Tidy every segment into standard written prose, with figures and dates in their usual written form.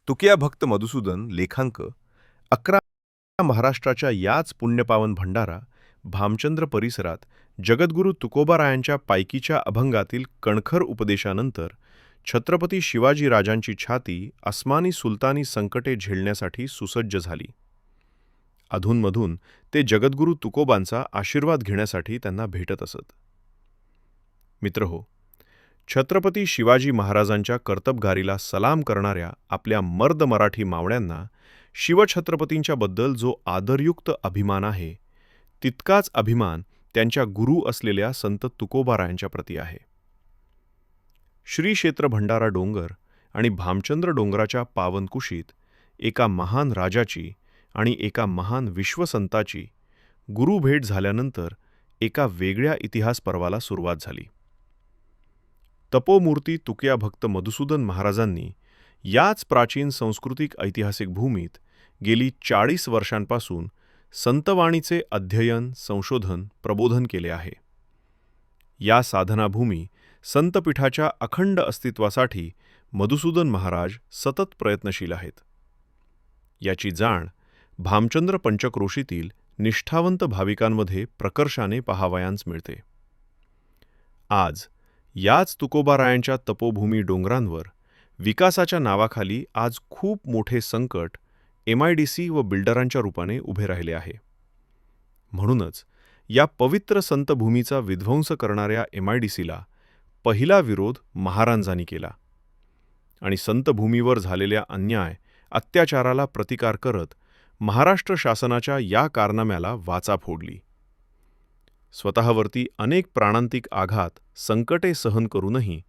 तुकिया भक्त मधुसूदन लेखांक 11 महाराष्ट्राच्या याच पुण्यपावन भंडारा भामचंद्र परिसरात जगद्गुरू तुकोबारायांच्या पायकीच्या अभंगातील कणखर उपदेशानंतर छत्रपती शिवाजी राजांची छाती अस्मानी सुलतानी संकटे झेलण्यासाठी सुसज्ज झाली. अधूनमधून ते जगद्गुरू तुकोबांचा आशीर्वाद घेण्यासाठी त्यांना भेटत असत. मित्रहो, छत्रपती शिवाजी महाराजांच्या कर्तबगारीला सलाम करणाऱ्या आपल्या मर्द मराठी मावळ्यांना शिवछत्रपतींच्या बद्दल जो आदरयुक्त अभिमान आहे, तितकाच अभिमान त्यांच्या गुरु असलेल्या संत तुकोबारायांच्या प्रती आहे. श्री क्षेत्र भंडारा डोंगर आणि भामचंद्र डोंगराच्या पावनकुशीत एका महान राजाची आणि एका महान विश्वसंताची गुरुभेट झाल्यानंतर एका वेगळ्या इतिहास पर्वाला सुरुवात झाली. तपोमूर्ती तुकिया भक्त मधुसूदन महाराजांनी याच प्राचीन सांस्कृतिक ऐतिहासिक भूमीत गेली 40 वर्षांपासून संतवाणीचे अध्ययन, संशोधन, प्रबोधन केले आहे. या साधनाभूमी संतपीठाच्या अखंड अस्तित्वासाठी मधुसूदन महाराज सतत प्रयत्नशील आहेत. याची जाण भामचंद्र पंचक्रोशीतील निष्ठावंत भाविकांमध्ये प्रकर्षाने पाहावयास मिळते. आज याच तुकोबारायांच्या तपोभूमी डोंगरांवर विकासाच्या नावाखाली आज खूप मोठे संकट MIDC व बिल्डरांच्या रूपाने उभे राहिले आहे. म्हणूनच या पवित्र संतभूमीचा विध्वंस करणाऱ्या MIDCला पहिला विरोध महाराजांनी केला आणि संतभूमीवर झालेल्या अन्याय, अत्याचाराला प्रतिकार करत महाराष्ट्र शासनाच्या या कारनाम्याला वाचा फोडली. स्वतःवरती अनेक प्राणांतिक आघात, संकटे सहन करूनही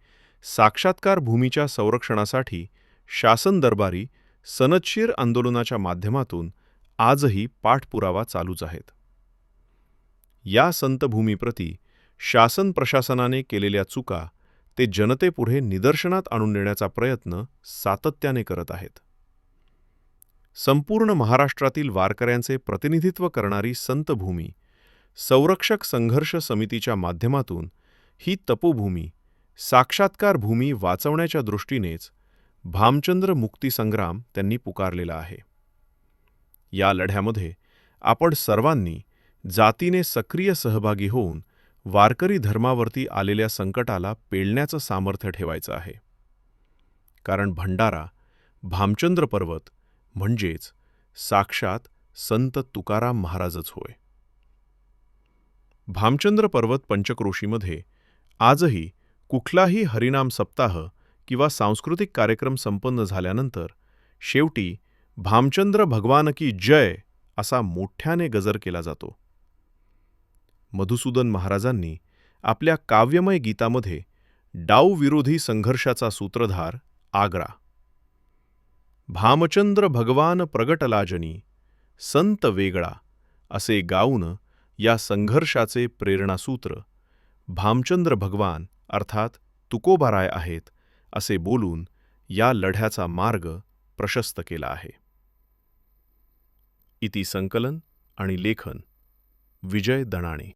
साक्षात्कार भूमीच्या संरक्षणासाठी शासन दरबारी सनदशीर आंदोलनाच्या माध्यमातून आजही पाठपुरावा चालूच आहेत. या संतभूमीप्रती शासन प्रशासनाने केलेल्या चुका ते जनतेपुढे निदर्शनात आणून देण्याचा प्रयत्न सातत्याने करत आहेत. संपूर्ण महाराष्ट्रातील वारकऱ्यांचे प्रतिनिधित्व करणारी संतभूमी संरक्षक संघर्ष समितीच्या माध्यमातून ही तपोभूमी, साक्षात्कार भूमी वाचवण्याच्या दृष्टीनेच भामचंद्र मुक्ती संग्राम त्यांनी पुकारलेला आहे. या लढ्यामध्ये आपण सर्वांनी जातीने सक्रिय सहभागी होऊन वारकरी धर्मावरती आलेल्या संकटाला पेलण्याचं सामर्थ्य ठेवायचं आहे. कारण भंडारा, भामचंद्र पर्वत म्हणजेच साक्षात संत तुकाराम महाराजच होय. भामचंद्र पर्वत पंचक्रोशीमध्ये आजही कुठलाही हरिनाम सप्ताह किंवा सांस्कृतिक कार्यक्रम संपन्न झाल्यानंतर शेवटी भामचंद्र भगवान की जय असा मोठ्याने गजर केला जातो. मधुसूदन महाराजांनी आपल्या काव्यमय गीतामध्ये डाऊ विरोधी संघर्षाचा सूत्रधार आग्रा, भामचंद्र भगवान प्रगटलाजनी संत वेगळा असे गाऊन या संघर्षाचे प्रेरणासूत्र भामचंद्र भगवान अर्थात तुकोबाराय आहेत असे बोलून या लढ्याचा मार्ग प्रशस्त केला आहे. इति संकलन आणि लेखन विजय दणाणे.